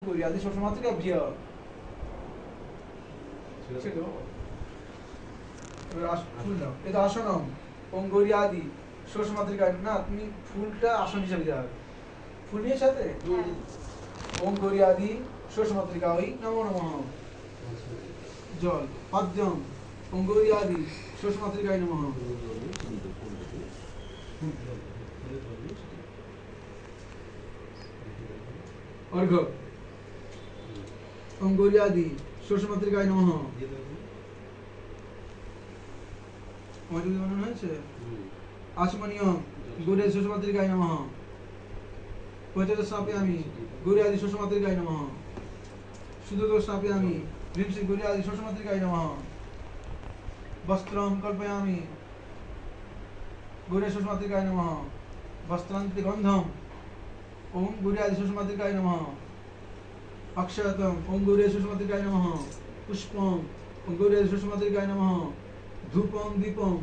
গৌরীয়াদি ষষ্ঠমাত্রিকা ভিয় ছিল ফুল দাও এটা আসনম ওম গৌরীয়াদি ষষ্ঠমাত্রিকা না তুমি ফুলটা আসন হিসেবে দেওয়া হবে ফুল নিয়ে সাথে ওম গৌরীয়াদি ষষ্ঠমাত্রিকা ওই নমো নমঃ জল পাদ্যম ওম গৌরীয়াদি ষষ্ঠমাত্রিকায় নমঃ अर्घ ओम गौरयादि षष्ठमात्रिकाय नमः ওইটা মনে হয়েছে আচমনিয়ম গৌরয়াদি ষষ্ঠমাত্রিকায় নমঃ পঞ্চদশ স্থাপয়ামি গৌরয়াদি ষষ্ঠমাত্রিকায় নমঃ সুদোদশ স্থাপয়ামি ह्रीं गौरयादि षष्ठमात्रिकाय नमः वस्त्रं कल्पयामि गौरयादि षष्ठमात्रिकाय नमः वस्त्रान्ते गन्धम् ओम गौरयादि षष्ठमात्रिकाय नमः अक्षतम ओम गौरयादि षष्ठमात्रिकाय नमः पुष्पम ओम गौरयादि षष्ठमात्रिकाय नमः धूपम दीपम